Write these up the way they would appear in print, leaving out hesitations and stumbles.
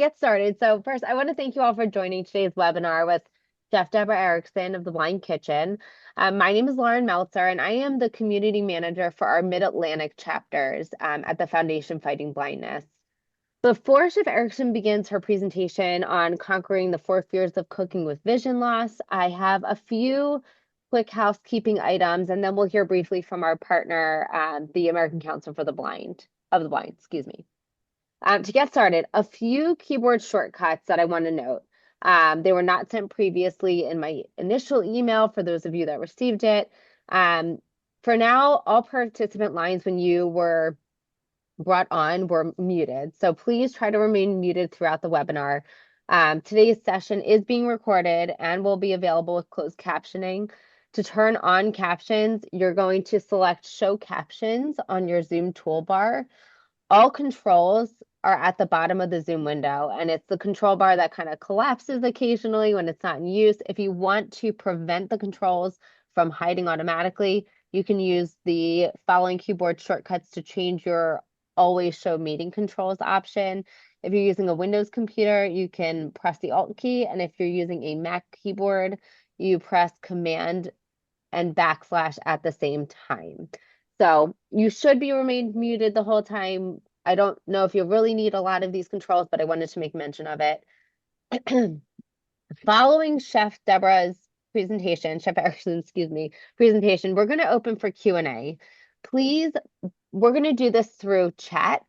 Get started. So first, I want to thank you all for joining today's webinar with Chef Deborah Erickson of The Blind Kitchen. My name is Lauren Meltzer, and I am the community manager for our Mid-Atlantic chapters at the Foundation Fighting Blindness. Before Chef Erickson begins her presentation on conquering the 4 fears of cooking with vision loss, I have a few quick housekeeping items, and then we'll hear briefly from our partner, the American Council for the Blind, excuse me. To get started, a few keyboard shortcuts that I want to note. They were not sent previously in my initial email for those of you that received it. For now, all participant lines when you were brought on were muted. So please try to remain muted throughout the webinar. Today's session is being recorded and will be available with closed captioning. To turn on captions, you're going to select Show Captions on your Zoom toolbar. All controls are at the bottom of the Zoom window, and it's the control bar that kind of collapses occasionally when it's not in use. If you want to prevent the controls from hiding automatically, you can use the following keyboard shortcuts to change your always show meeting controls option. If you're using a Windows computer, you can press the Alt key, and if you're using a Mac keyboard, you press Command and backslash at the same time. So you should be remained muted the whole time. I don't know if you really need a lot of these controls, but I wanted to make mention of it. Following Chef Deborah's presentation, Chef Erickson, excuse me, presentation, we're going to open for Q&A. Please, we're going to do this through chat.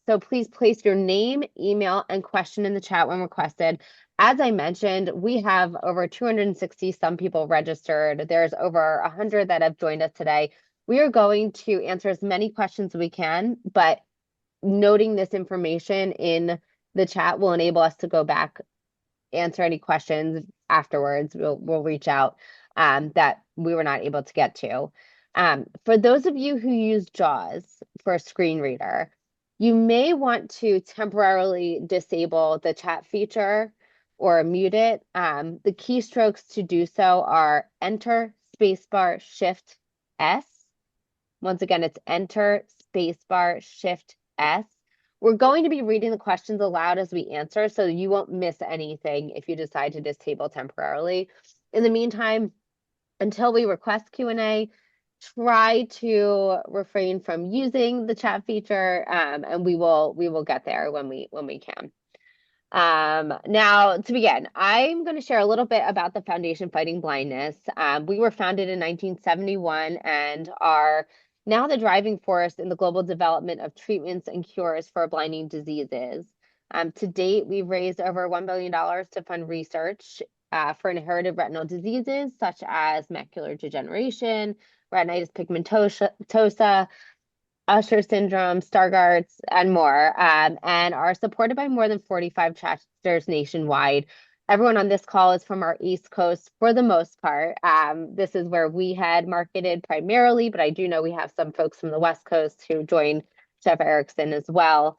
So please place your name, email, and question in the chat when requested. As I mentioned, we have over 260 some people registered. There's over 100 that have joined us today. We are going to answer as many questions as we can, but noting this information in the chat will enable us to go back, answer any questions afterwards. We'll reach out that we were not able to get to. For those of you who use JAWS for a screen reader, you may want to temporarily disable the chat feature or mute it. The keystrokes to do so are Enter, Spacebar, Shift, S. Once again, it's Enter, Spacebar, Shift, S. We're going to be reading the questions aloud as we answer, so you won't miss anything if you decide to disable temporarily. In the meantime, until we request Q&A, try to refrain from using the chat feature, and we will get there when we can. Now, to begin, I'm going to share a little bit about the Foundation Fighting Blindness. We were founded in 1971 and are now the driving force in the global development of treatments and cures for blinding diseases. To date, we've raised over $1 billion to fund research for inherited retinal diseases such as macular degeneration, retinitis pigmentosa, Usher syndrome, Stargardt's, and more, and are supported by more than 45 chapters nationwide. Everyone on this call is from our East Coast for the most part. This is where we had marketed primarily, but I do know we have some folks from the West Coast who joined Chef Erickson as well.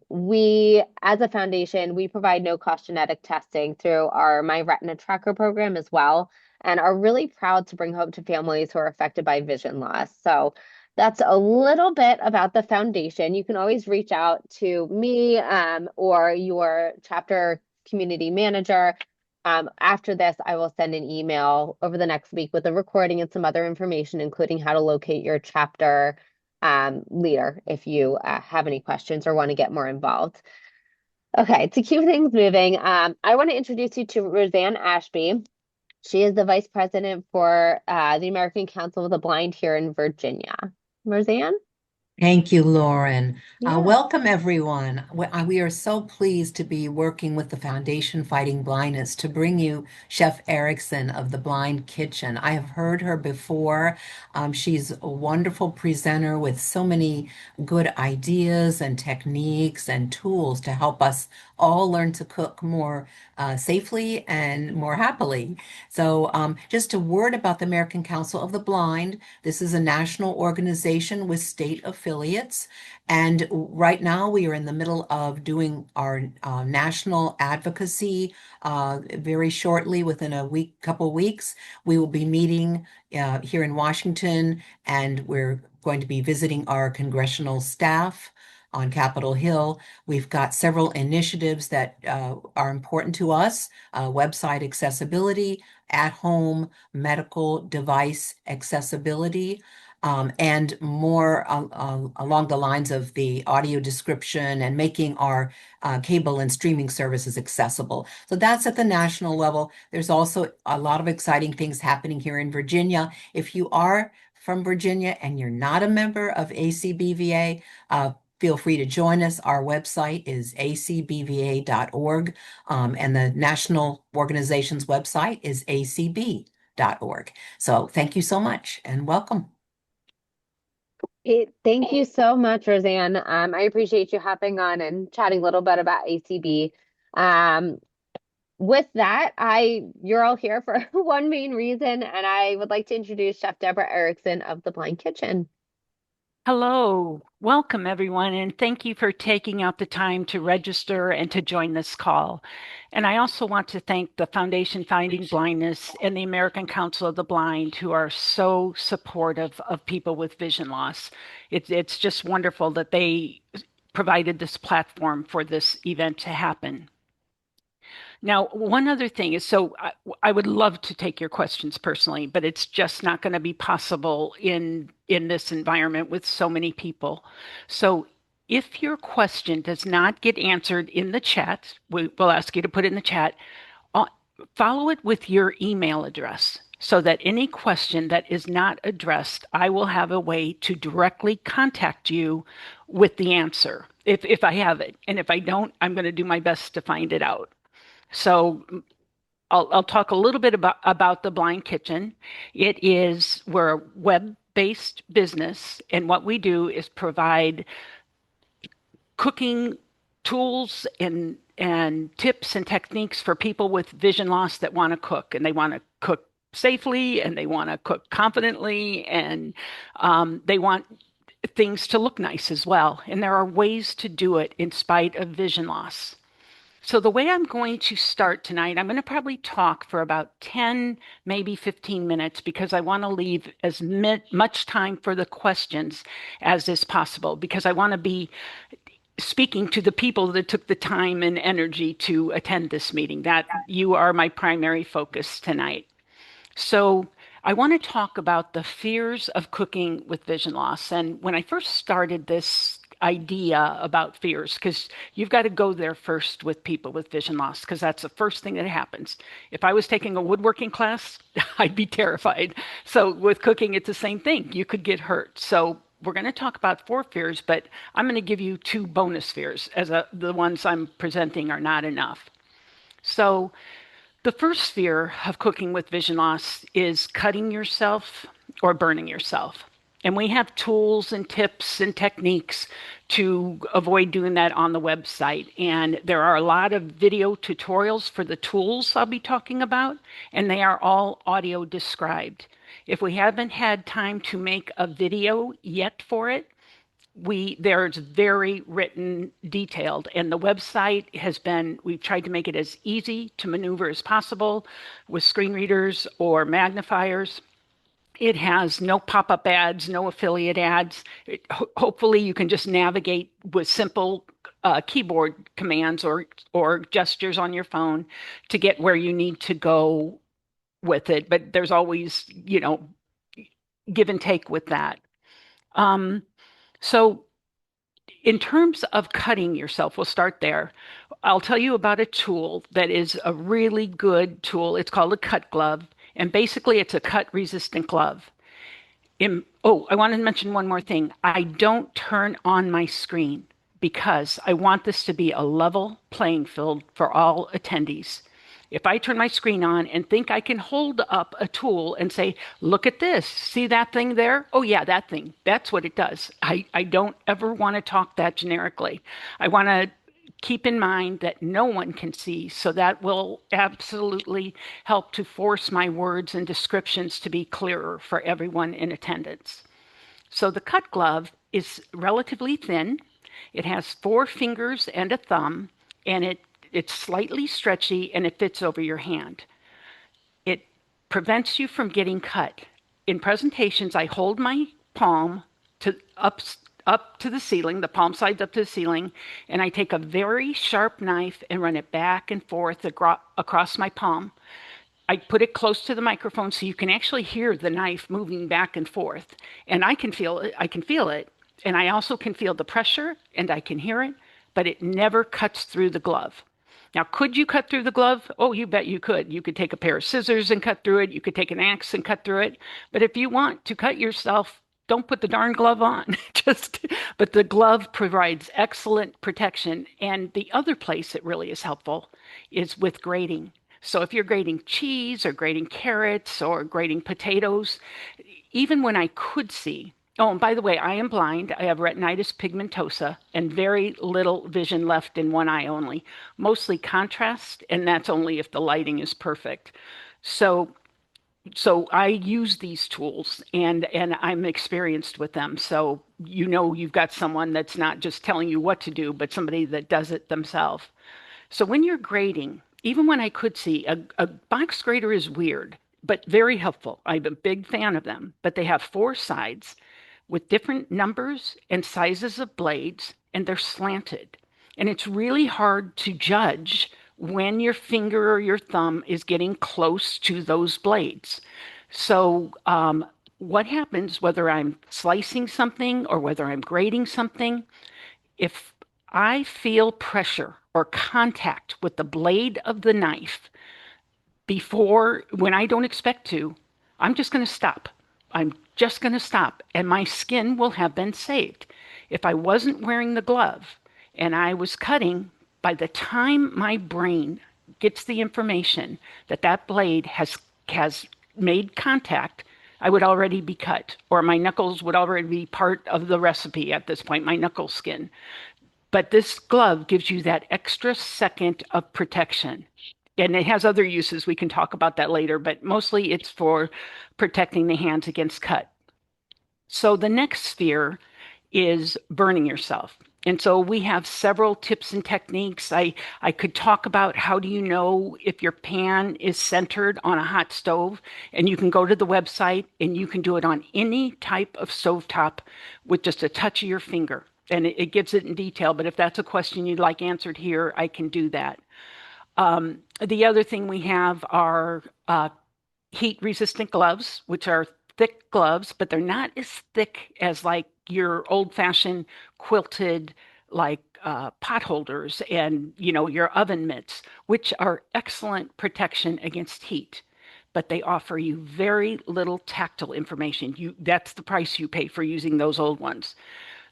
We, as a foundation, we provide no-cost genetic testing through our My Retina Tracker program as well, and are really proud to bring hope to families who are affected by vision loss. So that's a little bit about the foundation. You can always reach out to me or your chapter community manager. After this, I will send an email over the next week with a recording and some other information, including how to locate your chapter leader if you have any questions or want to get more involved. Okay, to keep things moving, I want to introduce you to Roseanne Ashby. She is the Vice President for the American Council of the Blind here in Virginia. Roseanne? Thank you, Lauren. Yeah. Welcome, everyone. We are so pleased to be working with the Foundation Fighting Blindness to bring you Chef Erickson of The Blind Kitchen. I have heard her before. She's a wonderful presenter with so many good ideas and techniques and tools to help us all learn to cook more safely and more happily. So, just a word about the American Council of the Blind. This is a national organization with state affiliates. And right now, we are in the middle of doing our national advocacy. Very shortly, within a week, couple weeks, we will be meeting here in Washington, and we're going to be visiting our congressional staff on Capitol Hill. We've got several initiatives that are important to us, website accessibility, at-home medical device accessibility, and more along the lines of the audio description and making our cable and streaming services accessible. So that's at the national level. There's also a lot of exciting things happening here in Virginia. If you are from Virginia and you're not a member of ACBVA, feel free to join us. Our website is acbva.org, and the national organization's website is acb.org. So thank you so much and welcome. Thank you so much, Roseanne. I appreciate you hopping on and chatting a little bit about ACB. With that, you're all here for one main reason, and I would like to introduce Chef Deborah Erickson of The Blind Kitchen. Hello, welcome everyone, and thank you for taking out the time to register and to join this call. And I also want to thank the Foundation Fighting Blindness and the American Council of the Blind, who are so supportive of people with vision loss. It's just wonderful that they provided this platform for this event to happen. Now, one other thing is, I would love to take your questions personally, but it's just not going to be possible in this environment with so many people. So if your question does not get answered in the chat, we'll ask you to put it in the chat. Follow it with your email address so that any question that is not addressed, I will have a way to directly contact you with the answer if I have it. And if I don't, I'm going to do my best to find it out. So I'll talk a little bit about the Blind Kitchen. We're a web-based business, and what we do is provide cooking tools and tips and techniques for people with vision loss that want to cook, and they want to cook safely, and they want to cook confidently, and they want things to look nice as well. And there are ways to do it in spite of vision loss. So the way I'm going to start tonight, I'm going to probably talk for about 10, maybe 15 minutes because I want to leave as much time for the questions as is possible because I want to be speaking to the people that took the time and energy to attend this meeting. That you are my primary focus tonight. So I want to talk about the fears of cooking with vision loss. And when I first started this idea about fears, because you've got to go there first with people with vision loss, because that's the first thing that happens. If I was taking a woodworking class, I'd be terrified. So with cooking, it's the same thing. You could get hurt. So we're going to talk about 4 fears, but I'm going to give you 2 bonus fears as the ones I'm presenting are not enough. So the first fear of cooking with vision loss is cutting yourself or burning yourself. And we have tools and tips and techniques to avoid doing that on the website. And there are a lot of video tutorials for the tools I'll be talking about, and they are all audio described. If we haven't had time to make a video yet for it, there's very written, detailed, and the website we've tried to make it as easy to maneuver as possible with screen readers or magnifiers. It has no pop-up ads, no affiliate ads. Hopefully you can just navigate with simple keyboard commands or gestures on your phone to get where you need to go with it. But there's always, give and take with that. So in terms of cutting yourself, we'll start there. I'll tell you about a tool that is a really good tool. It's called a cut glove. And basically, it's a cut-resistant glove. I want to mention one more thing. I don't turn on my screen because I want this to be a level playing field for all attendees. If I turn my screen on and think I can hold up a tool and say, look at this, see that thing there? Oh yeah, that thing, that's what it does. I don't ever want to talk that generically. I want to keep in mind that no one can see, so that will absolutely help to force my words and descriptions to be clearer for everyone in attendance. So the cut glove is relatively thin. It has 4 fingers and a thumb, and it's slightly stretchy, and it fits over your hand. It prevents you from getting cut. In presentations, I hold my palm up to the ceiling, the palm sides up to the ceiling, and I take a very sharp knife and run it back and forth across my palm. I put it close to the microphone so you can actually hear the knife moving back and forth. And I can feel it. I can feel it. And I also can feel the pressure and I can hear it, but it never cuts through the glove. Now, could you cut through the glove? Oh, you bet you could. You could take a pair of scissors and cut through it. You could take an axe and cut through it. But if you want to cut yourself, don't put the darn glove on. But the glove provides excellent protection. And the other place it really is helpful is with grating. So if you're grating cheese or grating carrots or grating potatoes, even when I could see, oh, and by the way, I am blind. I have retinitis pigmentosa and very little vision left in one eye only, mostly contrast, and that's only if the lighting is perfect. So I use these tools and I'm experienced with them. So you've got someone that's not just telling you what to do, but somebody that does it themselves. So when you're grading, even when I could see, a box grader is weird, but very helpful. I'm a big fan of them, but they have 4 sides with different numbers and sizes of blades, and they're slanted. And it's really hard to judge when your finger or your thumb is getting close to those blades. So what happens, whether I'm slicing something or whether I'm grading something, if I feel pressure or contact with the blade of the knife when I don't expect to, I'm just going to stop. I'm just going to stop, and my skin will have been saved. If I wasn't wearing the glove and I was cutting, by the time my brain gets the information that that blade has made contact, I would already be cut, or my knuckles would already be part of the recipe at this point, my knuckle skin. But this glove gives you that extra second of protection. And it has other uses. We can talk about that later, but mostly it's for protecting the hands against cut. So the next sphere is burning yourself. And so we have several tips and techniques. I could talk about how do you know if your pan is centered on a hot stove, and you can go to the website and you can do it on any type of stovetop with just a touch of your finger. And it gives it in detail, but if that's a question you'd like answered here, I can do that. The other thing we have are heat-resistant gloves, which are thick gloves, but they're not as thick as like your old-fashioned quilted like pot holders and your oven mitts, which are excellent protection against heat. But they offer you very little tactile information. That's the price you pay for using those old ones.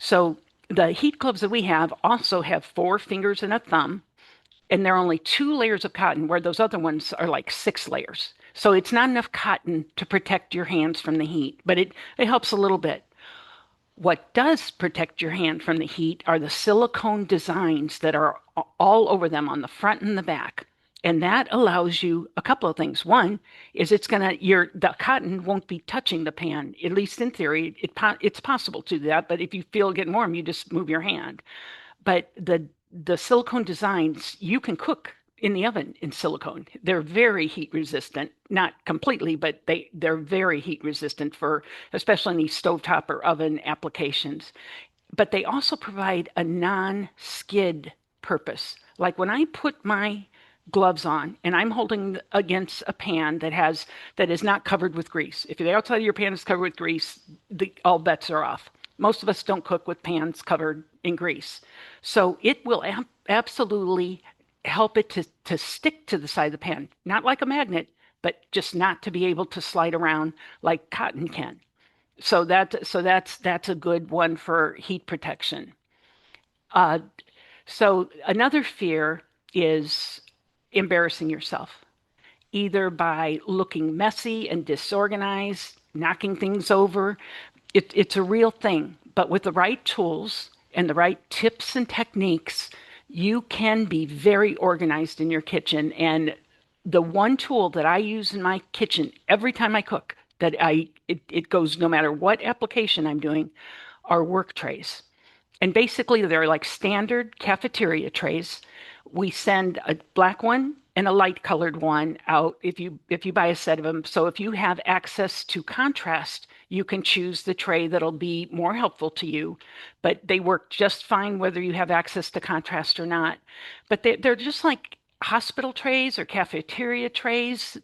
So the heat gloves that we have also have 4 fingers and a thumb, and there are only 2 layers of cotton, where those other ones are like 6 layers. So it's not enough cotton to protect your hands from the heat, but it helps a little bit. What does protect your hand from the heat are the silicone designs that are all over them on the front and the back. And that allows you a couple of things. One is the cotton won't be touching the pan, at least in theory. It's possible to do that, but if you feel it getting warm, you just move your hand. But the silicone designs, you can cook in the oven in silicone. They're very heat resistant, not completely, but they're very heat resistant for, especially in these stovetop or oven applications. But they also provide a non-skid purpose. Like when I put my gloves on and I'm holding against a pan that is not covered with grease. If the outside of your pan is covered with grease, all bets are off. Most of us don't cook with pans covered in grease. So it will absolutely help it to stick to the side of the pan, not like a magnet, but just not to be able to slide around like cotton can. So that's a good one for heat protection. So another fear is embarrassing yourself, either by looking messy and disorganized, knocking things over. It's a real thing, but with the right tools and the right tips and techniques, you can be very organized in your kitchen. And the one tool that I use in my kitchen every time I cook, it goes no matter what application I'm doing, are work trays. And basically they're like standard cafeteria trays. We send a black one and a light colored one out if you buy a set of them. So if you have access to contrast, You can choose the tray that'll be more helpful to you, but they work just fine whether you have access to contrast or not. But they're just like hospital trays or cafeteria trays,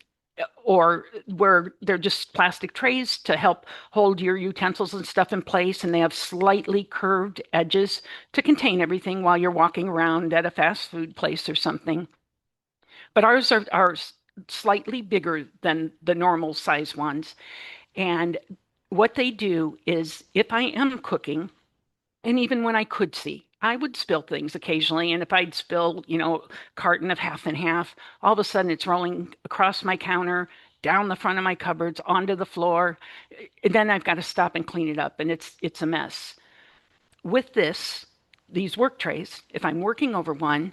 or where they're just plastic trays to help hold your utensils and stuff in place, and they have slightly curved edges to contain everything while you're walking around at a fast food place or something. But ours are slightly bigger than the normal size ones. And what they do is if I am cooking, and even when I could see, I would spill things occasionally. And if I'd spill, a carton of half and half, all of a sudden it's rolling across my counter, down the front of my cupboards, onto the floor. And then I've got to stop and clean it up, and it's a mess. With these work trays, if I'm working over one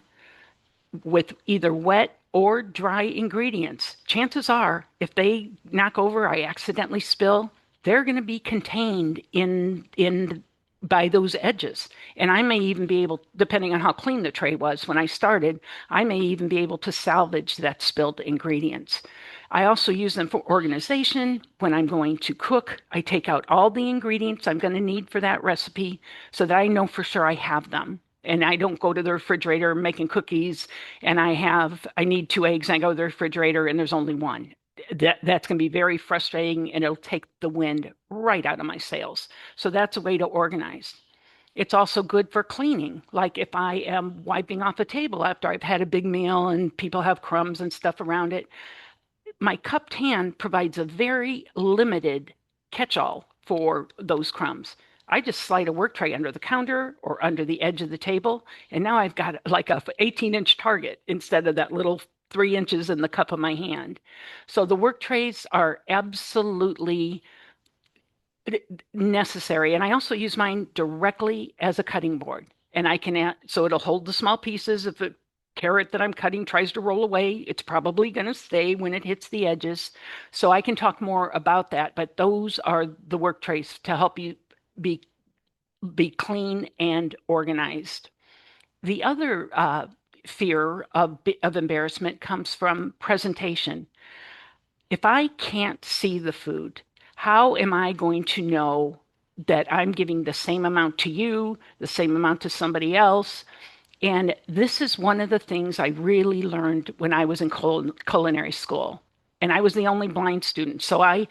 with either wet or dry ingredients, chances are if they knock over, I accidentally spill, they're going to be contained in by those edges. And I may even be able, depending on how clean the tray was when I started, I may even be able to salvage that spilled ingredients. I also use them for organization. When I'm going to cook, I take out all the ingredients I'm going to need for that recipe so that I know for sure I have them. And I don't go to the refrigerator making cookies and I need 2 eggs and I go to the refrigerator and there's only one. That's going to be very frustrating, and it'll take the wind right out of my sails. So that's a way to organize. It's also good for cleaning. Like if I am wiping off a table after I've had a big meal and people have crumbs and stuff around it, my cupped hand provides a very limited catch-all for those crumbs. I just slide a work tray under the counter or under the edge of the table, and now I've got like a 18-inch target instead of that little 3 inches in the cup of my hand. So the work trays are absolutely necessary. And I also use mine directly as a cutting board. And I can add, so it'll hold the small pieces. If a carrot that I'm cutting tries to roll away, it's probably going to stay when it hits the edges. So I can talk more about that, but those are the work trays to help you be clean and organized. The other fear of embarrassment comes from presentation. If I can't see the food, how am I going to know that I'm giving the same amount to you, the same amount to somebody else? And this is one of the things I really learned when I was in culinary school. And I was the only blind student. So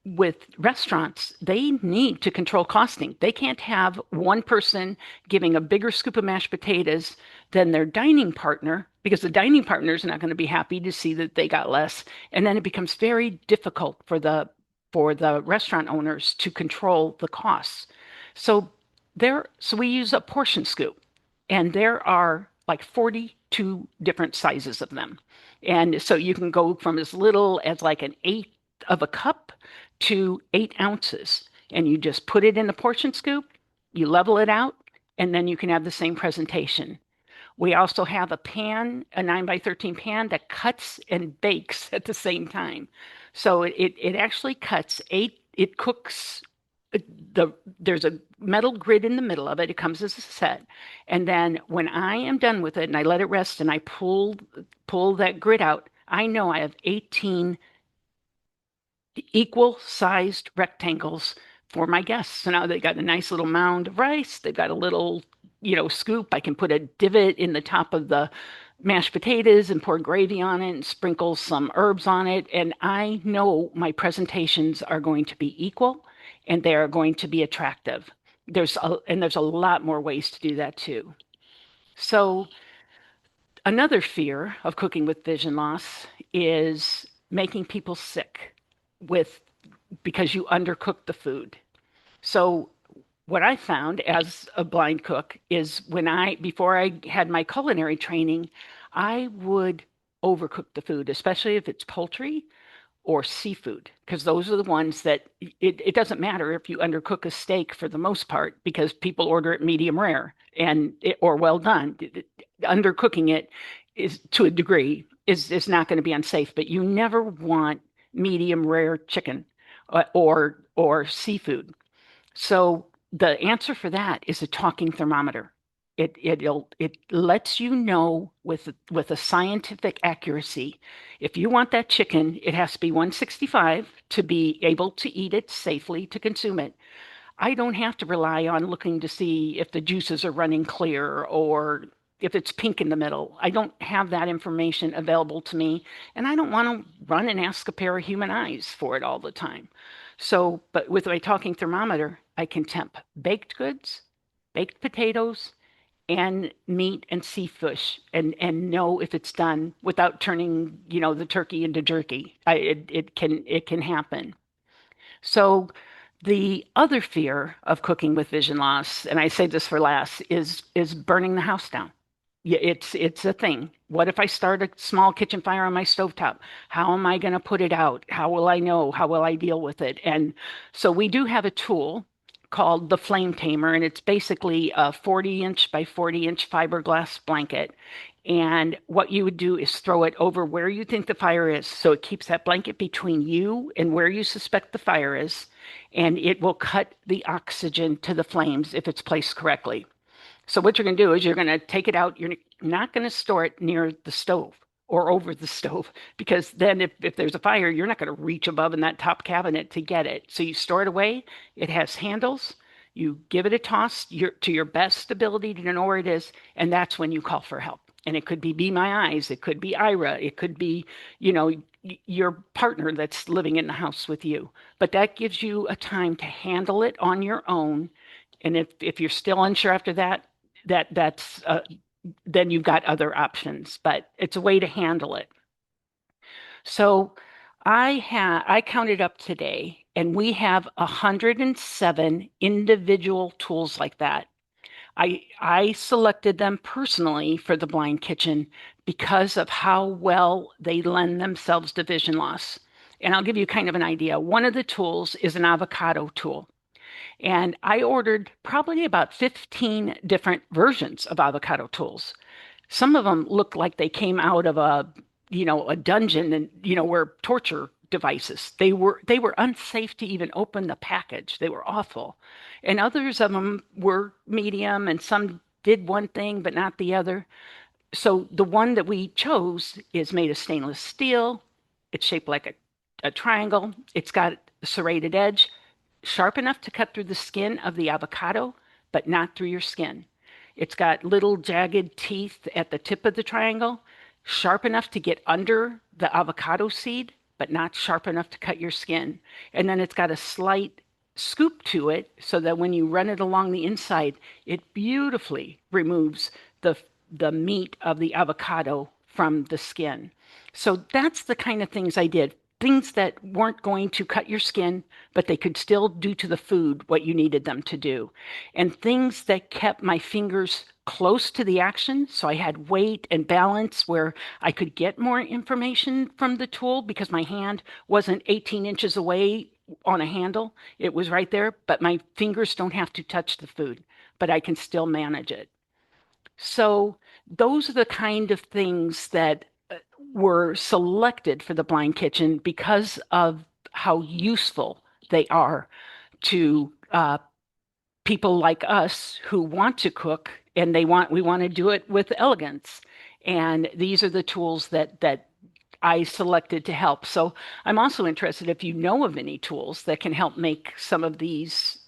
with restaurants, they need to control costing. They can't have one person giving a bigger scoop of mashed potatoes than their dining partner, because the dining partner is not going to be happy to see that they got less. And then it becomes very difficult for the restaurant owners to control the costs. So we use a portion scoop, and there are like 42 different sizes of them. And so you can go from as little as like an eighth of a cup to 8 ounces. And you just put it in the portion scoop, you level it out, and then you can have the same presentation. We also have a pan, a 9x13 pan that cuts and bakes at the same time. So it actually cuts it cooks. There's a metal grid in the middle of it. It comes as a set. And then when I am done with it and I let it rest and I pull that grid out, I know I have 18 equal sized rectangles for my guests. So now they got a nice little mound of rice. They've got a little, scoop. I can put a divot in the top of the mashed potatoes and pour gravy on it and sprinkle some herbs on it. And I know my presentations are going to be equal and they are going to be attractive. There's a lot more ways to do that too. So another fear of cooking with vision loss is making people sick because you undercook the food. So what I found as a blind cook is before I had my culinary training, I would overcook the food, especially if it's poultry or seafood, because those are the ones that it doesn't matter if you undercook a steak for the most part, because people order it medium rare or well done. Undercooking it is to a degree is not going to be unsafe, but you never want medium rare chicken or seafood. So the answer for that is a talking thermometer. It lets you know with a scientific accuracy. If you want that chicken, it has to be 165 to be able to eat it safely, to consume it. I don't have to rely on looking to see if the juices are running clear or if it's pink in the middle. I don't have that information available to me, and I don't want to run and ask a pair of human eyes for it all the time. So, but with my talking thermometer, I can temp baked goods, baked potatoes, and meat and seafish, and know if it's done without turning, the turkey into jerky. It can happen. So the other fear of cooking with vision loss, and I say this for last, is burning the house down. Yeah, it's a thing. What if I start a small kitchen fire on my stovetop? How am I going to put it out? How will I know? How will I deal with it? And so we do have a tool called the Flame Tamer, and it's basically a 40-inch by 40-inch fiberglass blanket. And what you would do is throw it over where you think the fire is. So it keeps that blanket between you and where you suspect the fire is, and it will cut the oxygen to the flames if it's placed correctly. So what you're going to do is you're going to take it out. You're not going to store it near the stove or over the stove, because then if there's a fire, you're not going to reach above in that top cabinet to get it. So you store it away. It has handles. You give it a toss to your best ability to know where it is, and that's when you call for help. And it could be My Eyes, it could be Ira, it could be, your partner that's living in the house with you. But that gives you a time to handle it on your own. And if you're still unsure after that, that's then you've got other options, but it's a way to handle it. So I counted up today, and we have 107 individual tools like that. I selected them personally for the blind kitchen because of how well they lend themselves to vision loss. And I'll give you kind of an idea. One of the tools is an avocado tool. And I ordered probably about 15 different versions of avocado tools. Some of them looked like they came out of a dungeon, and were torture devices. They were unsafe to even open the package. They were awful. And others of them were medium, and some did one thing but not the other. So the one that we chose is made of stainless steel. It's shaped like a triangle. It's got a serrated edge, sharp enough to cut through the skin of the avocado, but not through your skin. It's got little jagged teeth at the tip of the triangle, sharp enough to get under the avocado seed, but not sharp enough to cut your skin. And then it's got a slight scoop to it so that when you run it along the inside, it beautifully removes the meat of the avocado from the skin. So that's the kind of things I did. Things that weren't going to cut your skin, but they could still do to the food what you needed them to do. And things that kept my fingers close to the action. So I had weight and balance where I could get more information from the tool because my hand wasn't 18 inches away on a handle. It was right there, but my fingers don't have to touch the food, but I can still manage it. So those are the kind of things that were selected for the blind kitchen because of how useful they are to people like us who want to cook, and we want to do it with elegance. And these are the tools that I selected to help. So I'm also interested if you know of any tools that can help make some of these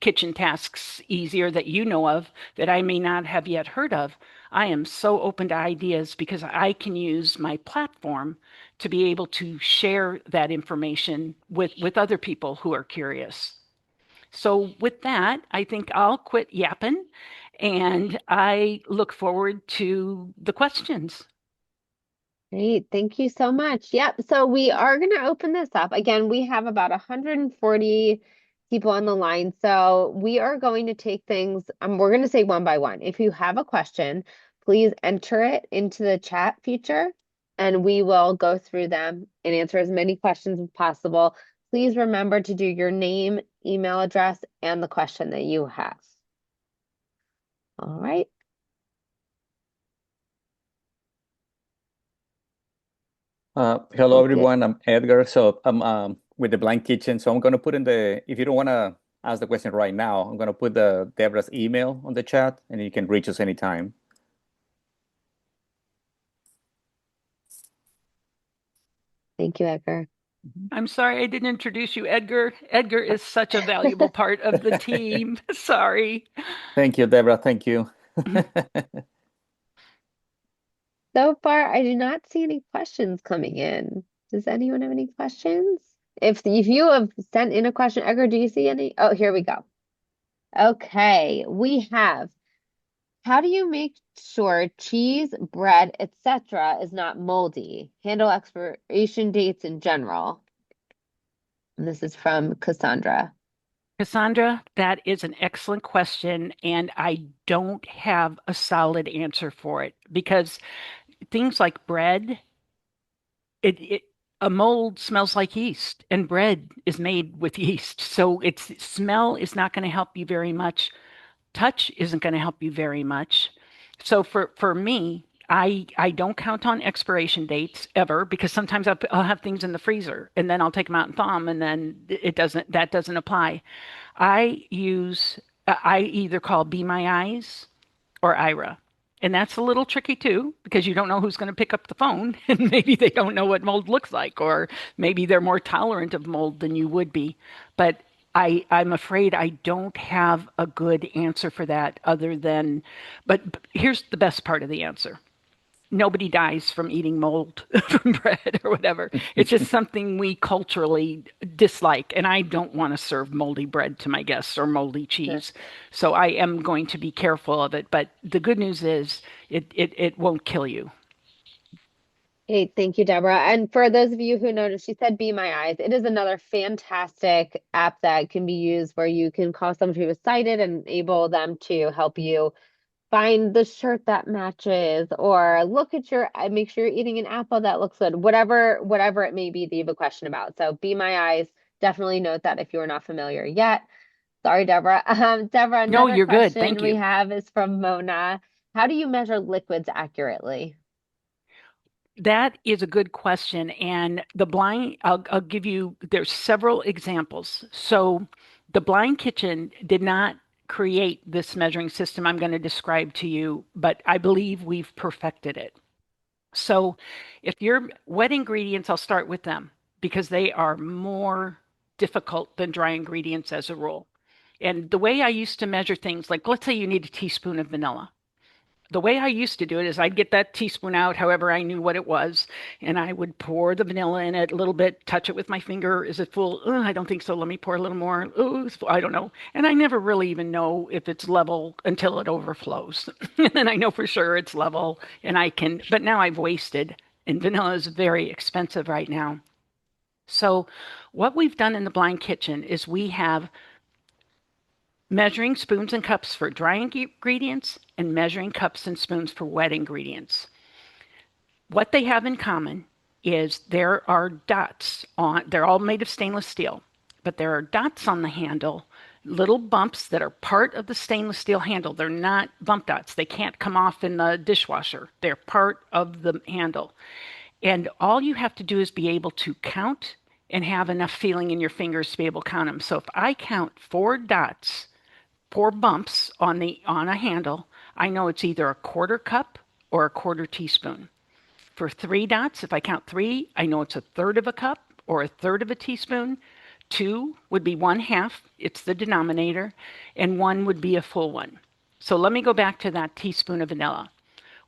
kitchen tasks easier that you know of that I may not have yet heard of. I am so open to ideas because I can use my platform to be able to share that information with other people who are curious. So with that, I think I'll quit yapping, and I look forward to the questions. Great. Thank you so much. Yep. So we are going to open this up. Again, we have about 140 people on the line. So we are going to take things, we're going to say one by one. If you have a question, please enter it into the chat feature and we will go through them and answer as many questions as possible. Please remember to do your name, email address, and the question that you have. All right. Hello, Okay. everyone. I'm Edgar. So I'm with the Blind Kitchen. So I'm going to put in if you don't want to ask the question right now. I'm going to put the Deborah's email on the chat, and you can reach us anytime. Thank you, Edgar. I'm sorry I didn't introduce you, Edgar. Edgar is such a valuable part of the team. Sorry. Thank you, Deborah. Thank you. So far, I do not see any questions coming in. Does anyone have any questions? If you have sent in a question, Edgar, do you see any? Oh, here we go. Okay, we have, how do you make sure cheese, bread, etc. is not moldy? Handle expiration dates in general. And this is from Cassandra. Cassandra, that is an excellent question, and I don't have a solid answer for it because things like bread, a mold smells like yeast, and bread is made with yeast. So its smell is not going to help you very much. Touch isn't going to help you very much. So for me, I don't count on expiration dates ever because sometimes I'll have things in the freezer and then I'll take them out and thaw them and then that doesn't apply. I either call Be My Eyes or Ira. And that's a little tricky too, because you don't know who's going to pick up the phone, and maybe they don't know what mold looks like, or maybe they're more tolerant of mold than you would be. But I'm afraid I don't have a good answer for that other than, but here's the best part of the answer. Nobody dies from eating mold from bread or whatever. It's just something we culturally dislike. And I don't want to serve moldy bread to my guests or moldy cheese. So I am going to be careful of it. But the good news is it won't kill you. Hey, thank you, Deborah. And for those of you who noticed, she said Be My Eyes. It is another fantastic app that can be used where you can call somebody who is sighted and enable them to help you find the shirt that matches, or look at make sure you're eating an apple that looks good, whatever it may be that you have a question about. So Be My Eyes, definitely note that if you're not familiar yet. Sorry, Deborah. Deborah, No, another you're good. question Thank we you. have is from Mona. How do you measure liquids accurately? That is a good question. And I'll give you, there's several examples. So the Blind Kitchen did not create this measuring system I'm going to describe to you, but I believe we've perfected it. So if you're wet ingredients, I'll start with them because they are more difficult than dry ingredients as a rule. And the way I used to measure things, like let's say you need a teaspoon of vanilla. The way I used to do it is I'd get that teaspoon out, however I knew what it was, and I would pour the vanilla in it a little bit, touch it with my finger. Is it full? I don't think so. Let me pour a little more. Oh, I don't know. And I never really even know if it's level until it overflows. And then I know for sure it's level, and but now I've wasted, and vanilla is very expensive right now. So what we've done in the Blind Kitchen is we have measuring spoons and cups for dry ingredients and measuring cups and spoons for wet ingredients. What they have in common is there are dots they're all made of stainless steel, but there are dots on the handle, little bumps that are part of the stainless steel handle. They're not bump dots. They can't come off in the dishwasher. They're part of the handle. And all you have to do is be able to count and have enough feeling in your fingers to be able to count them. So if I count 4 dots, 4 bumps on a handle, I know it's either a quarter cup or a quarter teaspoon. For 3 dots, if I count 3, I know it's a third of a cup or a third of a teaspoon. 2 would be 1/2, it's the denominator, and 1 would be a full one. So let me go back to that teaspoon of vanilla.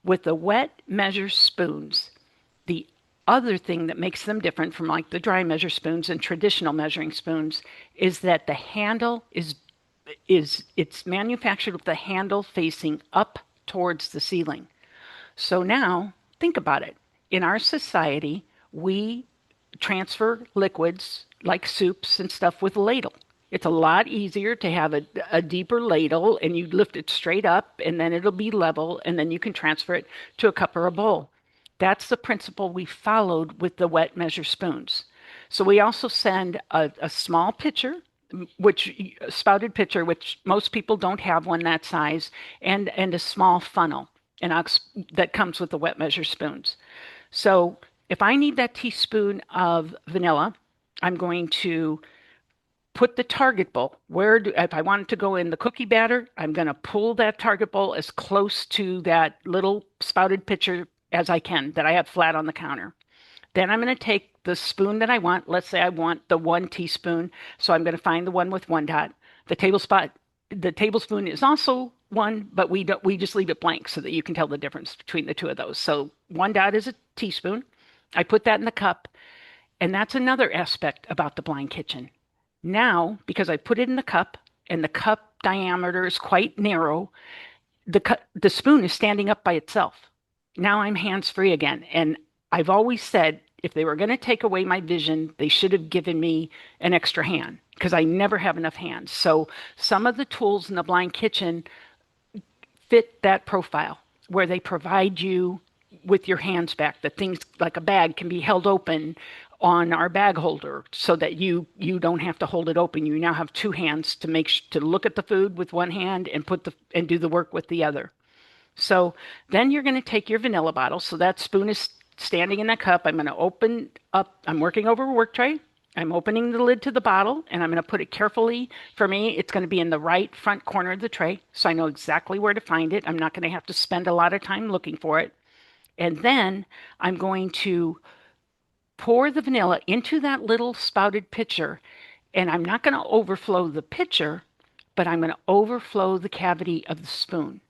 With the wet measure spoons, the other thing that makes them different from like the dry measure spoons and traditional measuring spoons is that the handle it's manufactured with the handle facing up towards the ceiling. So now think about it. In our society, we transfer liquids like soups and stuff with a ladle. It's a lot easier to have a deeper ladle and you lift it straight up and then it'll be level and then you can transfer it to a cup or a bowl. That's the principle we followed with the wet measure spoons. So we also send a small pitcher, a spouted pitcher, which most people don't have one that size, and a small funnel, that comes with the wet measure spoons. So if I need that teaspoon of vanilla, I'm going to put the target bowl if I want it to go in the cookie batter, I'm going to pull that target bowl as close to that little spouted pitcher as I can that I have flat on the counter. Then I'm going to take the spoon that I want. Let's say I want the 1 teaspoon. So I'm going to find the one with 1 dot. The tablespoon is also one, but we just leave it blank so that you can tell the difference between the two of those. So 1 dot is a teaspoon. I put that in the cup. And that's another aspect about the blind kitchen. Now, because I put it in the cup and the cup diameter is quite narrow, the spoon is standing up by itself. Now I'm hands-free again. And I've always said, if they were going to take away my vision, they should have given me an extra hand because I never have enough hands. So some of the tools in the blind kitchen fit that profile where they provide you with your hands back, that things like a bag can be held open on our bag holder so that you don't have to hold it open. You now have 2 hands to look at the food with one hand and do the work with the other. So then you're going to take your vanilla bottle. So that spoon is standing in that cup. I'm going to open up. I'm working over a work tray. I'm opening the lid to the bottle and I'm going to put it carefully. For me, it's going to be in the right front corner of the tray. So I know exactly where to find it. I'm not going to have to spend a lot of time looking for it. And then I'm going to pour the vanilla into that little spouted pitcher. And I'm not going to overflow the pitcher, but I'm going to overflow the cavity of the spoon.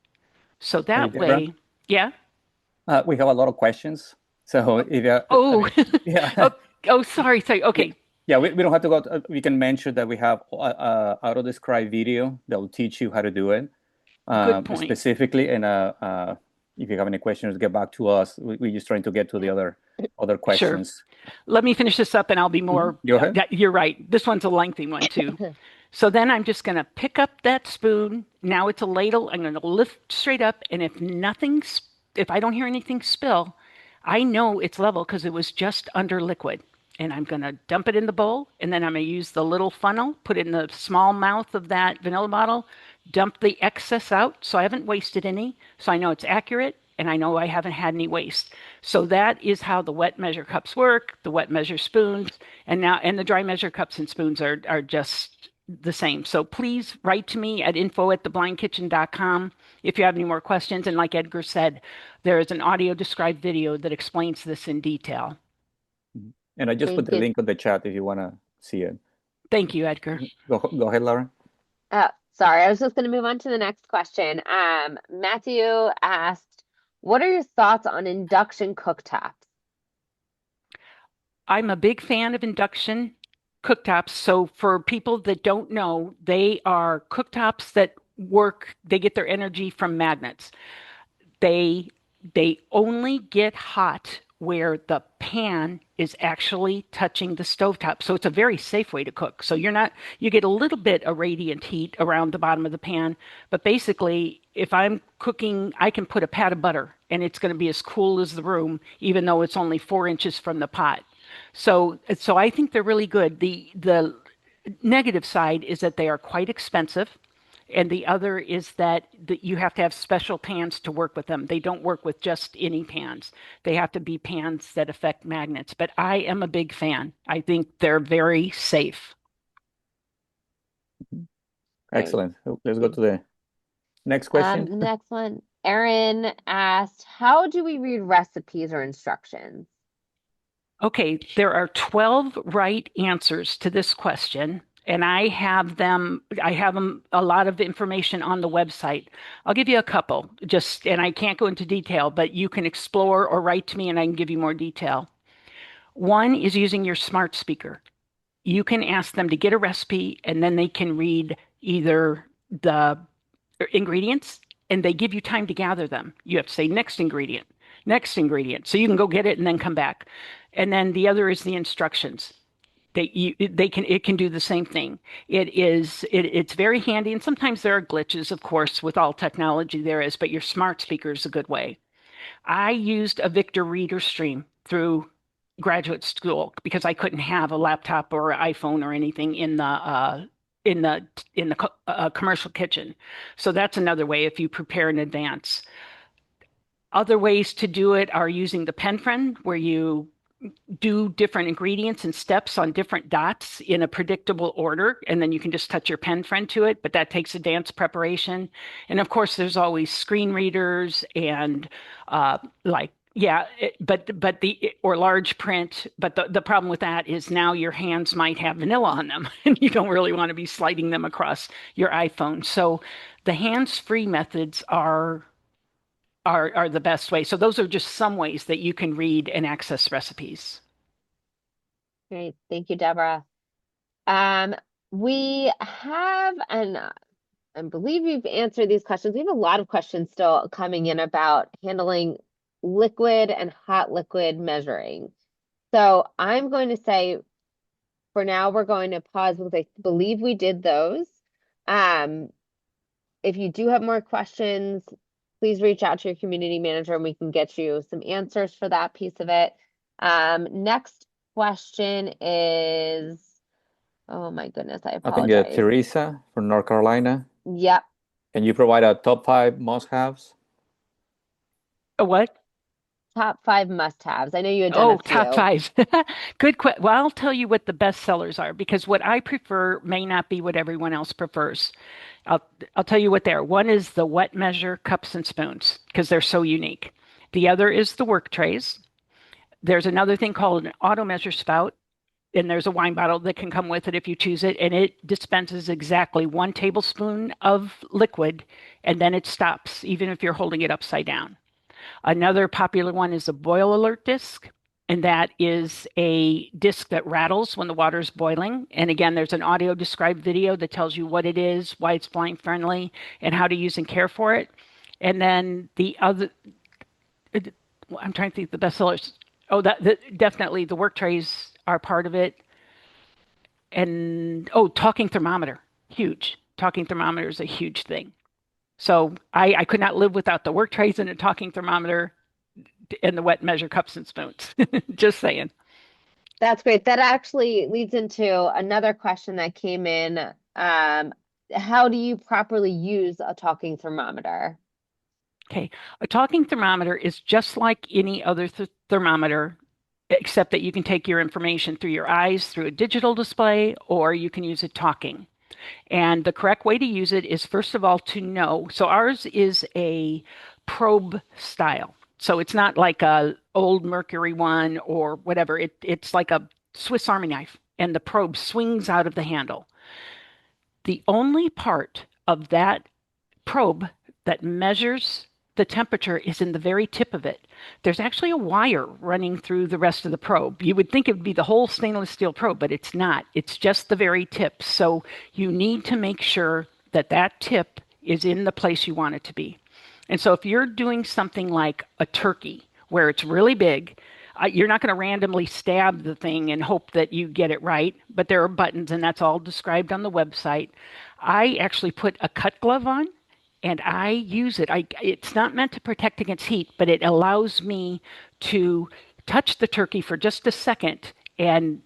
So that way, yeah. We have a lot of questions. So if you, yeah. Sorry. Okay. Yeah, we don't have to go. We can mention that we have auto-describe video that will teach you how to do it specifically. And if you have any questions, get back to us. We're just trying to get to the other questions. Sure. Let me finish this up and I'll be more. Go ahead. You're right. This one's a lengthy one too. So then I'm just going to pick up that spoon. Now it's a ladle. I'm going to lift straight up. And if I don't hear anything spill, I know it's level because it was just under liquid. And I'm going to dump it in the bowl. And then I'm going to use the little funnel, put it in the small mouth of that vanilla bottle, dump the excess out. So I haven't wasted any. So I know it's accurate. And I know I haven't had any waste. So that is how the wet measure cups work, the wet measure spoons, and the dry measure cups and spoons are just the same. So please write to me at info@theblindkitchen.com if you have any more questions. And like Edgar said, there is an audio described video that explains this in detail. And I just put the link on the chat if you want to see it. Thank you, Edgar. Go ahead, Laura. Sorry, I was just going to move on to the next question. Matthew asked, what are your thoughts on induction cooktops? I'm a big fan of induction cooktops. So for people that don't know, they are cooktops that work, they get their energy from magnets. They only get hot where the pan is actually touching the stovetop. So it's a very safe way to cook. So you get a little bit of radiant heat around the bottom of the pan, but basically if I'm cooking, I can put a pat of butter and it's going to be as cool as the room, even though it's only 4 inches from the pot. So I think they're really good. The negative side is that they are quite expensive. And the other is that you have to have special pans to work with them. They don't work with just any pans. They have to be pans that affect magnets. But I am a big fan. I think they're very safe. Excellent. Let's go to the next question. Next one. Erin asked, how do we read recipes or instructions? Okay, there are 12 right answers to this question. And I have them a lot of information on the website. I'll give you a couple, and I can't go into detail, but you can explore or write to me and I can give you more detail. One is using your smart speaker. You can ask them to get a recipe and then they can read either the ingredients and they give you time to gather them. You have to say next ingredient. So you can go get it and then come back. And then the other is the instructions. It can do the same thing. It's very handy, and sometimes there are glitches, of course, with all technology there is, but your smart speaker is a good way. I used a Victor Reader Stream through graduate school because I couldn't have a laptop or an iPhone or anything in the commercial kitchen. So that's another way if you prepare in advance. Other ways to do it are using the PenFriend, where you do different ingredients and steps on different dots in a predictable order, and then you can just touch your pen friend to it, but that takes advanced preparation. And of course, there's always screen readers and like, yeah, but the or large print. But the problem with that is now your hands might have vanilla on them, and you don't really want to be sliding them across your iPhone. So the hands-free methods are the best way. So those are just some ways that you can read and access recipes. Great. Thank you, Deborah. We have, and I believe you've answered these questions. We have a lot of questions still coming in about handling liquid and hot liquid measuring. So I'm going to say, for now, we're going to pause because I believe we did those. If you do have more questions, please reach out to your community manager and we can get you some answers for that piece of it. Next question is, oh my goodness, I apologize. I think Teresa from North Carolina. Yep. Can you provide a top 5 must-haves? A what? Top 5 must-haves. I know you had done a few. Top 5. Good question. Well, I'll tell you what the best sellers are, because what I prefer may not be what everyone else prefers. I'll tell you what they are. One is the wet measure cups and spoons, because they're so unique. The other is the work trays. There's another thing called an auto measure spout, and there's a wine bottle that can come with it if you choose it, and it dispenses exactly 1 tablespoon of liquid, and then it stops, even if you're holding it upside down. Another popular one is a boil alert disc, and that is a disc that rattles when the water is boiling. And again, there's an audio described video that tells you what it is, why it's blind friendly, and how to use and care for it. And then the other, I'm trying to think the best sellers. Oh, definitely the work trays are part of it. And talking thermometer, huge. Talking thermometer is a huge thing. So I could not live without the work trays and a talking thermometer and the wet measure cups and spoons. Just saying. That's great. That actually leads into another question that came in. How do you properly use a talking thermometer? Okay. A talking thermometer is just like any other thermometer, except that you can take your information through your eyes through a digital display, or you can use it talking. And the correct way to use it is, first of all, to know. So ours is a probe style. So it's not like a old Mercury one or whatever. It's like a Swiss Army knife, and the probe swings out of the handle. The only part of that probe that measures the temperature is in the very tip of it. There's actually a wire running through the rest of the probe. You would think it would be the whole stainless steel probe, but it's not. It's just the very tip. So you need to make sure that that tip is in the place you want it to be. And so if you're doing something like a turkey where it's really big, you're not going to randomly stab the thing and hope that you get it right, but there are buttons, and that's all described on the website. I actually put a cut glove on, and I use it. It's not meant to protect against heat, but it allows me to touch the turkey for just a second and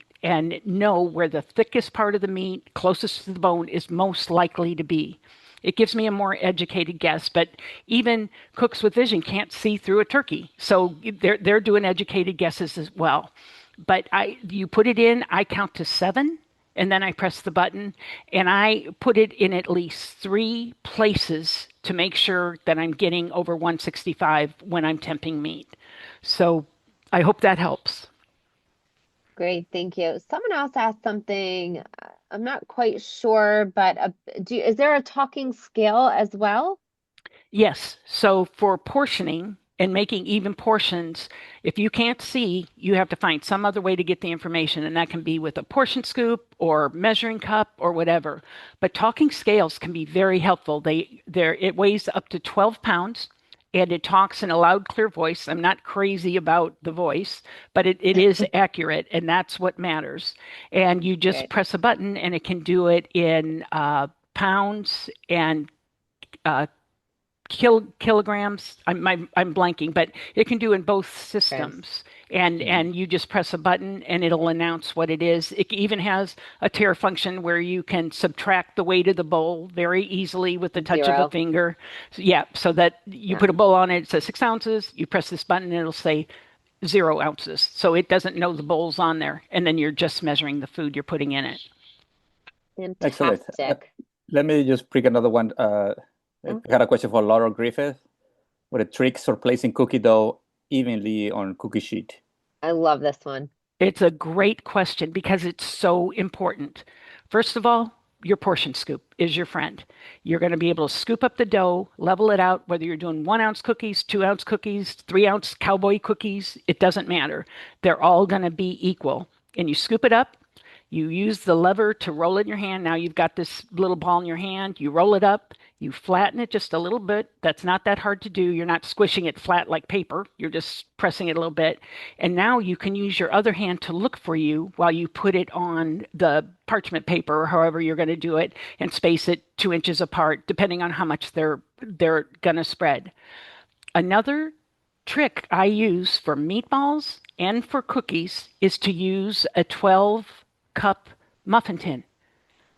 know where the thickest part of the meat, closest to the bone, is most likely to be. It gives me a more educated guess, but even cooks with vision can't see through a turkey. So they're doing educated guesses as well. But you put it in, I count to 7, and then I press the button, and I put it in at least 3 places to make sure that I'm getting over 165 when I'm temping meat. So I hope that helps. Great, thank you. Someone else asked something, I'm not quite sure, but is there a talking scale as well? Yes. So for portioning and making even portions, if you can't see, you have to find some other way to get the information, and that can be with a portion scoop or measuring cup or whatever. But talking scales can be very helpful. It weighs up to 12 pounds. And it talks in a loud, clear voice. I'm not crazy about the voice, but it is accurate, and that's what matters. And you just press a button, and it can do it in pounds and kilograms. I'm blanking, but it can do in both systems. And you just press a button and it'll announce what it is. It even has a tare function where you can subtract the weight of the bowl very easily with the touch of a finger. So that you put a bowl on it, it says 6 ounces. You press this button and it'll say 0 ounces. So it doesn't know the bowl's on there. And then you're just measuring the food you're putting in it. Excellent. Fantastic. Let me just pick another one. I had a question for Laura Griffith. What are tricks for placing cookie dough evenly on cookie sheet? I love this one. It's a great question because it's so important. First of all, your portion scoop is your friend. You're going to be able to scoop up the dough, level it out, whether you're doing 1 ounce cookies, 2 ounce cookies, 3 ounce cowboy cookies, it doesn't matter. They're all going to be equal. And you scoop it up, you use the lever to roll it in your hand. Now you've got this little ball in your hand, you roll it up, you flatten it just a little bit. That's not that hard to do. You're not squishing it flat like paper. You're just pressing it a little bit. And now you can use your other hand to look for you while you put it on the parchment paper or however you're going to do it and space it 2 inches apart, depending on how much they're going to spread. Another trick I use for meatballs and for cookies is to use a 12-cup muffin tin.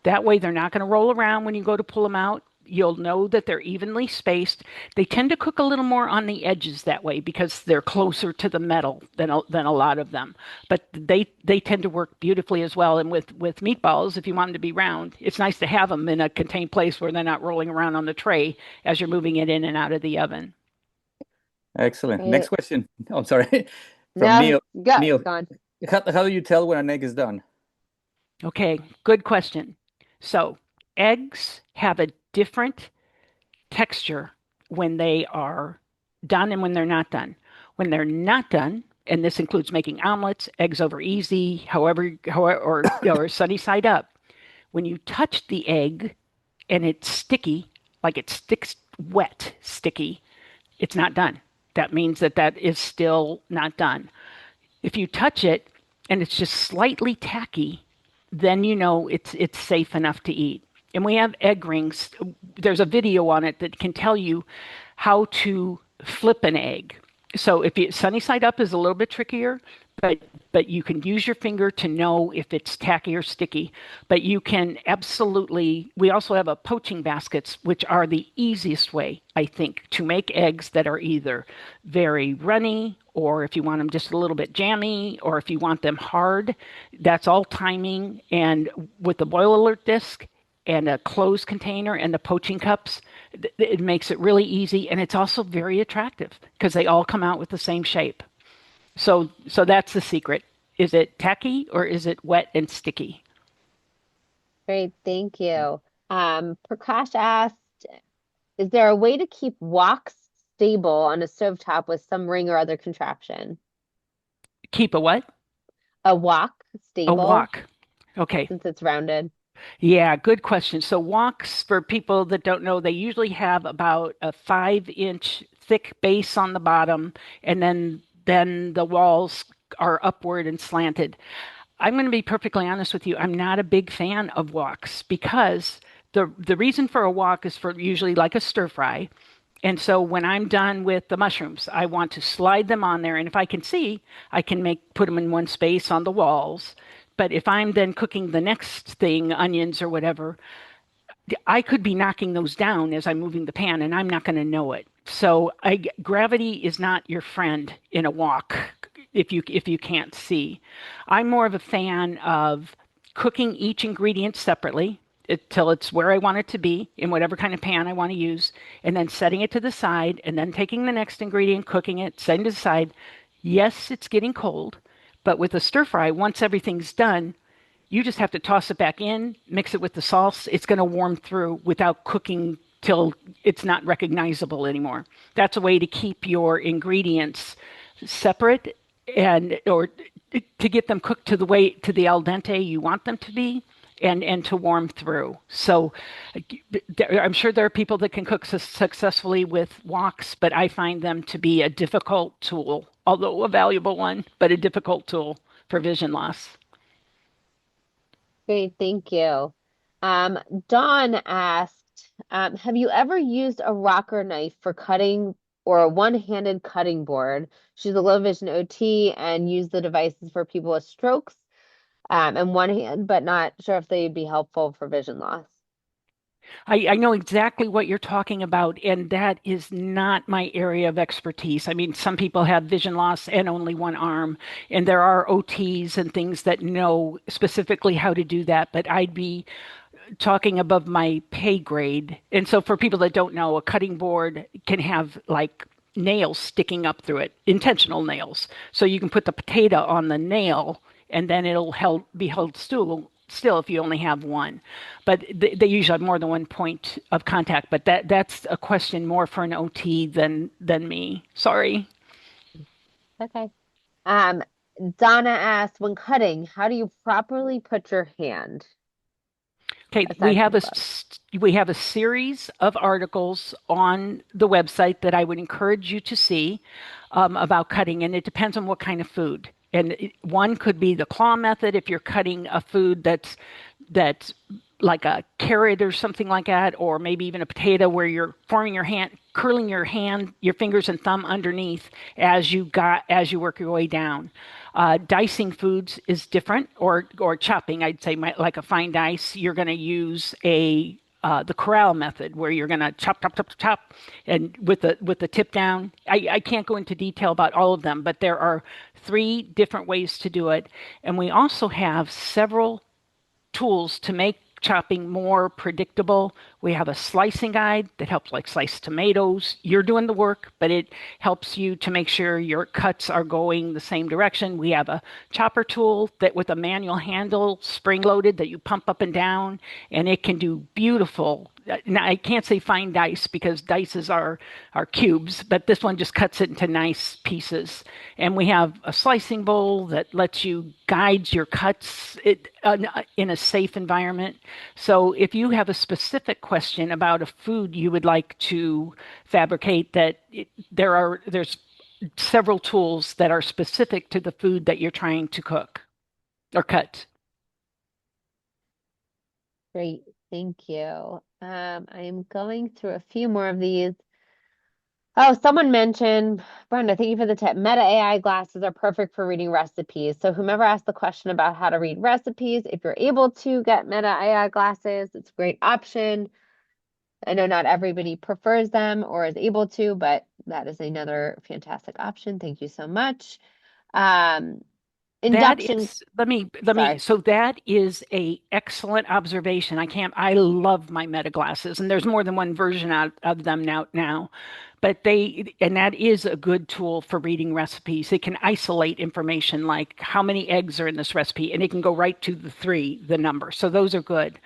That way they're not going to roll around when you go to pull them out. You'll know that they're evenly spaced. They tend to cook a little more on the edges that way because they're closer to the metal than a lot of them. But they tend to work beautifully as well. And with meatballs, if you want them to be round, it's nice to have them in a contained place where they're not rolling around on the tray as you're moving it in and out of the oven. Excellent. Great. Next question. Oh, I'm sorry. From No, Neil. go, Neil, gone. how do you tell when an egg is done? Okay, good question. So eggs have a different texture when they are done and when they're not done. When they're not done, and this includes making omelets, eggs over easy, however or sunny side up. When you touch the egg and it's sticky, like it sticks wet, sticky, it's not done. That means that is still not done. If you touch it and it's just slightly tacky, then you know it's safe enough to eat. And we have egg rings. There's a video on it that can tell you how to flip an egg. So if you sunny side up is a little bit trickier, but you can use your finger to know if it's tacky or sticky. But you can absolutely, we also have a poaching baskets, which are the easiest way, I think, to make eggs that are either very runny, or if you want them just a little bit jammy, or if you want them hard. That's all timing. And with the boil alert disc and a closed container and the poaching cups, it makes it really easy. And it's also very attractive because they all come out with the same shape. So that's the secret. Is it tacky or is it wet and sticky? Great, thank you. Prakash asked, is there a way to keep woks stable on a stovetop with some ring or other contraption? Keep a what? A wok stable. A wok. Okay. Since it's rounded. Yeah, good question. So woks, for people that don't know, they usually have about a 5-inch thick base on the bottom, and then the walls are upward and slanted. I'm going to be perfectly honest with you. I'm not a big fan of woks because the reason for a wok is for usually like a stir fry. And so when I'm done with the mushrooms, I want to slide them on there. And if I can see, I can put them in one space on the walls. But if I'm then cooking the next thing, onions or whatever, I could be knocking those down as I'm moving the pan, and I'm not going to know it. So gravity is not your friend in a wok if you can't see. I'm more of a fan of cooking each ingredient separately till it's where I want it to be in whatever kind of pan I want to use, and then setting it to the side, and then taking the next ingredient, cooking it, setting it to the side. Yes, it's getting cold, but with a stir fry, once everything's done, you just have to toss it back in, mix it with the sauce. It's going to warm through without cooking till it's not recognizable anymore. That's a way to keep your ingredients separate or to get them cooked to the al dente you want them to be and to warm through. So I'm sure there are people that can cook successfully with woks, but I find them to be a difficult tool, although a valuable one, but a difficult tool for vision loss. Great, thank you. Dawn asked, have you ever used a rocker knife for cutting or a one-handed cutting board? She's a low vision OT and used the devices for people with strokes and one hand, but not sure if they'd be helpful for vision loss. I know exactly what you're talking about, and that is not my area of expertise. I mean, some people have vision loss and only one arm, and there are OTs and things that know specifically how to do that, but I'd be talking above my pay grade. And so, for people that don't know, a cutting board can have like nails sticking up through it, intentional nails. So you can put the potato on the nail and then it'll be held still if you only have one. But they usually have more than one point of contact. But that's a question more for an OT than me. Sorry. Okay. Um, Donna asked, when cutting, how do you properly put your hand? Okay, Aside from the book. we have a series of articles on the website that I would encourage you to see about cutting, and it depends on what kind of food. And one could be the claw method if you're cutting a food that's like a carrot or something like that, or maybe even a potato where you're forming your hand, curling your hand, your fingers and thumb underneath as you work your way down. Dicing foods is different, or chopping. I'd say like a fine dice. You're going to use the corral method where you're going to chop, chop, chop, chop, and with the tip down. I can't go into detail about all of them, but there are 3 different ways to do it, and we also have several tools to make chopping more predictable. We have a slicing guide that helps like slice tomatoes. You're doing the work, but it helps you to make sure your cuts are going the same direction. We have a chopper tool that with a manual handle, spring loaded, that you pump up and down, and it can do beautiful. Now, I can't say fine dice because dices are cubes, but this one just cuts it into nice pieces. And we have a slicing bowl that lets you guide your cuts in a safe environment. So if you have a specific question about a food you would like to fabricate, there's several tools that are specific to the food that you're trying to cook or cut. Great, thank you. I am going through a few more of these. Oh, someone mentioned, Brenda, thank you for the tip. Meta AI glasses are perfect for reading recipes. So whomever asked the question about how to read recipes, if you're able to get Meta AI glasses, it's a great option. I know not everybody prefers them or is able to, but that is another fantastic option. Thank you so much. Induction. Sorry. So that is a excellent observation. I love my Meta glasses, and there's more than one version of them now. But that is a good tool for reading recipes. It can isolate information like how many eggs are in this recipe, and it can go right to the number. So those are good.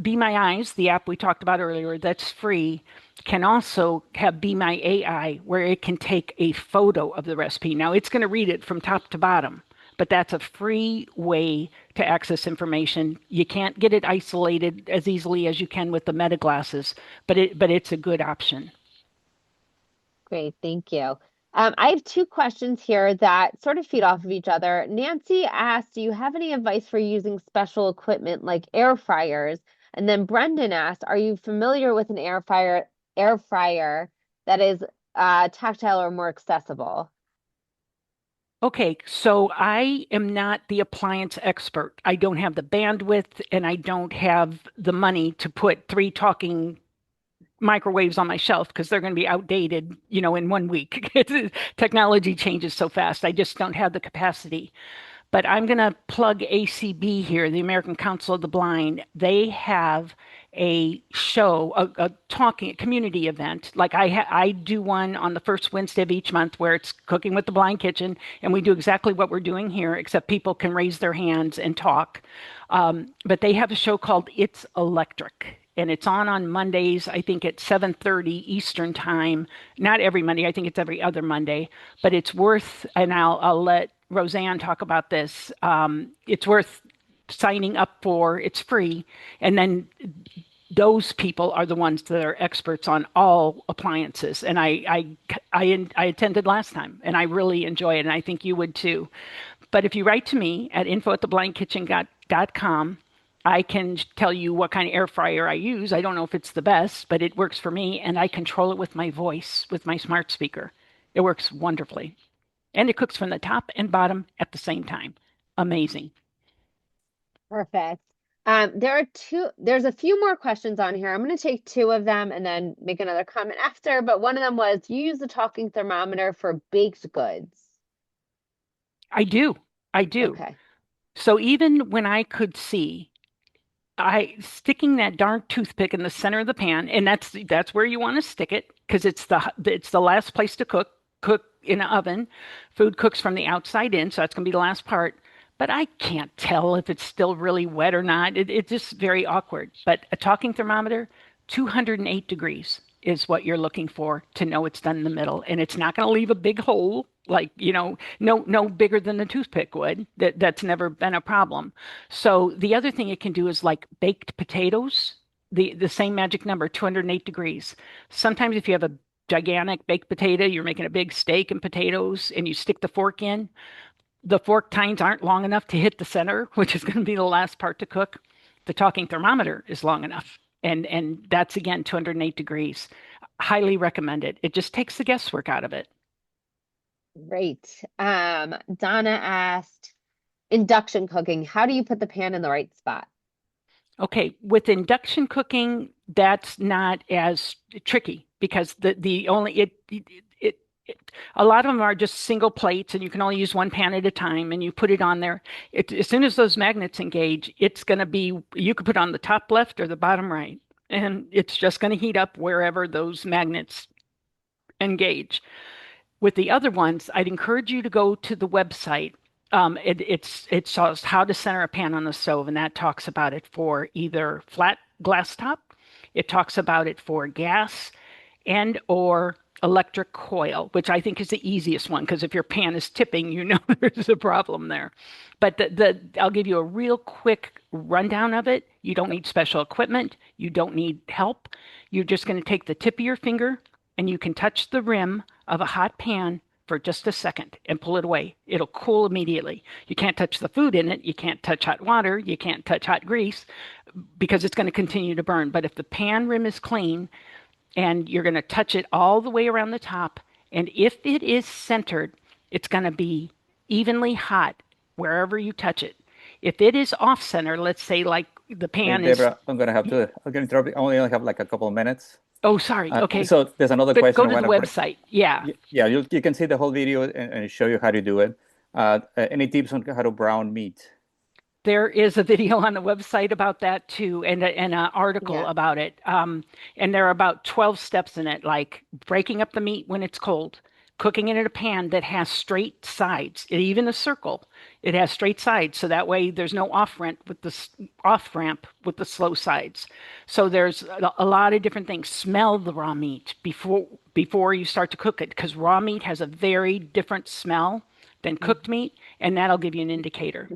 Be My Eyes, the app we talked about earlier, that's free, can also have Be My AI, where it can take a photo of the recipe. Now, it's going to read it from top to bottom, but that's a free way to access information. You can't get it isolated as easily as you can with the Meta glasses, but it's a good option. Great, thank you. I have 2 questions here that sort of feed off of each other. Nancy asked, do you have any advice for using special equipment like air fryers? And then Brendan asked, are you familiar with an air fryer that is tactile or more accessible? Okay, so I am not the appliance expert. I don't have the bandwidth and I don't have the money to put 3 talking microwaves on my shelf because they're going to be outdated, in 1 week. Technology changes so fast. I just don't have the capacity. But I'm going to plug ACB here, the American Council of the Blind. They have a show, a talking community event. Like I do one on the first Wednesday of each month where it's Cooking with the Blind Kitchen, and we do exactly what we're doing here, except people can raise their hands and talk. But they have a show called It's Electric. And it's on Mondays, I think at 7:30 Eastern time. Not every Monday, I think it's every other Monday. But it's worth, and I'll let Roseanne talk about this. It's worth signing up for. It's free, and then those people are the ones that are experts on all appliances. And I attended last time, and I really enjoy it, and I think you would too. But if you write to me at info@theblindkitchen.com, I can tell you what kind of air fryer I use. I don't know if it's the best, but it works for me, and I control it with my voice, with my smart speaker. It works wonderfully. And it cooks from the top and bottom at the same time. Amazing. Perfect. There's a few more questions on here. I'm going to take two of them and then make another comment after. But one of them was, you use the talking thermometer for baked goods. I do. Okay. So even when I could see, sticking that darn toothpick in the center of the pan, and that's where you want to stick it because it's the last place to cook in an oven. Food cooks from the outside in, so that's going to be the last part. But I can't tell if it's still really wet or not. It's just very awkward. But a talking thermometer, 208 degrees is what you're looking for to know it's done in the middle, and it's not going to leave a big hole like, no bigger than the toothpick would. That's never been a problem. So the other thing it can do is like baked potatoes, the same magic number, 208 degrees. Sometimes if you have a gigantic baked potato, you're making a big steak and potatoes, and you stick the fork in, the fork tines aren't long enough to hit the center, which is going to be the last part to cook. The talking thermometer is long enough. And that's again 208 degrees. Highly recommended. It just takes the guesswork out of it. Great. Donna asked, induction cooking, how do you put the pan in the right spot? Okay, with induction cooking, that's not as tricky because a lot of them are just single plates and you can only use one pan at a time and you put it on there. As soon as those magnets engage, it's going to be, you could put it on the top left or the bottom right, and it's just going to heat up wherever those magnets engage. With the other ones, I'd encourage you to go to the website. It shows how to center a pan on the stove, and that talks about it for either flat glass top. It talks about it for gas and or electric coil, which I think is the easiest one because if your pan is tipping, there's a problem there. But I'll give you a real quick rundown of it. You don't need special equipment. You don't need help. You're just going to take the tip of your finger and you can touch the rim of a hot pan for just a second and pull it away. It'll cool immediately. You can't touch the food in it. You can't touch hot water. You can't touch hot grease because it's going to continue to burn. But if the pan rim is clean and you're going to touch it all the way around the top, and if it is centered, it's going to be evenly hot wherever you touch it. If it is off center, let's say like the pan is... Deborah, I'm going to interrupt you. I only have like a couple of minutes. Oh, sorry. Okay. So there's another question. Go to the website. Yeah. Yeah, you can see the whole video and show you how to do it. Any tips on how to brown meat? There is a video on the website about that too, and an article about it. And there are about 12 steps in it, like breaking up the meat when it's cold, cooking it in a pan that has straight sides, even a circle. It has straight sides, so that way there's no off ramp with the slow sides. So there's a lot of different things. Smell the raw meat before you start to cook it, because raw meat has a very different smell than cooked meat, and that'll give you an indicator.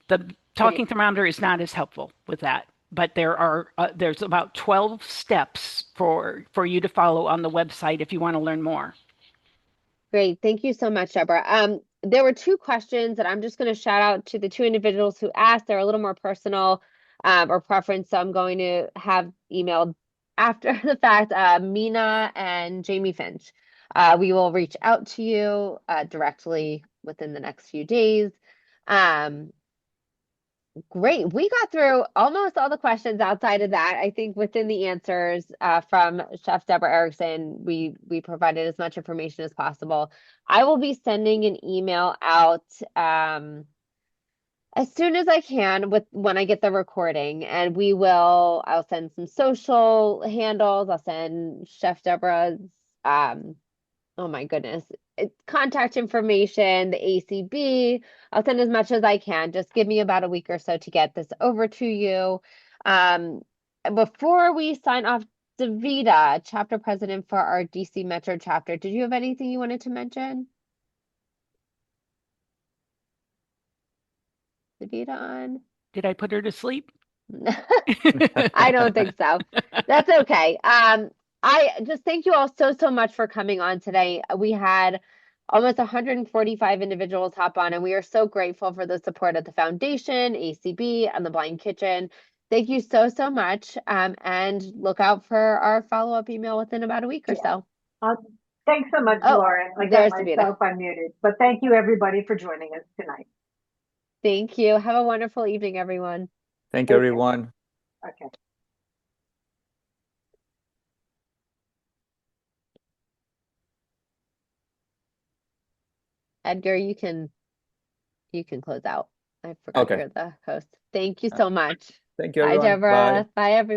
The talking thermometer is not as helpful with that, but there's about 12 steps for you to follow on the website if you want to learn more. Great. Thank you so much, Deborah. There were two questions that I'm just going to shout out to the two individuals who asked. They're a little more personal or preference, so I'm going to have emailed after the fact, Mina and Jamie Finch. We will reach out to you directly within the next few days. Great. We got through almost all the questions outside of that. I think within the answers from Chef Deborah Erickson, we provided as much information as possible. I will be sending an email out as soon as I can when I get the recording, and I'll send some social handles. I'll send Chef Deborah's oh my goodness, contact information, the ACB. I'll send as much as I can. Just give me about a week or so to get this over to you. Before we sign off, Davida, chapter president for our DC Metro chapter, did you have anything you wanted to mention? Davida on? Did I put her to sleep? I don't think so. That's okay. I just thank you all so much for coming on today. We had almost 145 individuals hop on, and we are so grateful for the support of the foundation, ACB, and the Blind Kitchen. Thank you so much. And look out for our follow-up email within about a week or so. Thanks so much, Lauren. I got myself unmuted. But thank you, everybody, for joining us tonight. Thank you. Have a wonderful evening, everyone. Thank you, everyone. Okay. Edgar, you can close out. I forgot you're the host. Thank you so much. Thank you, Bye, everyone. Bye. Deborah. Bye, everyone.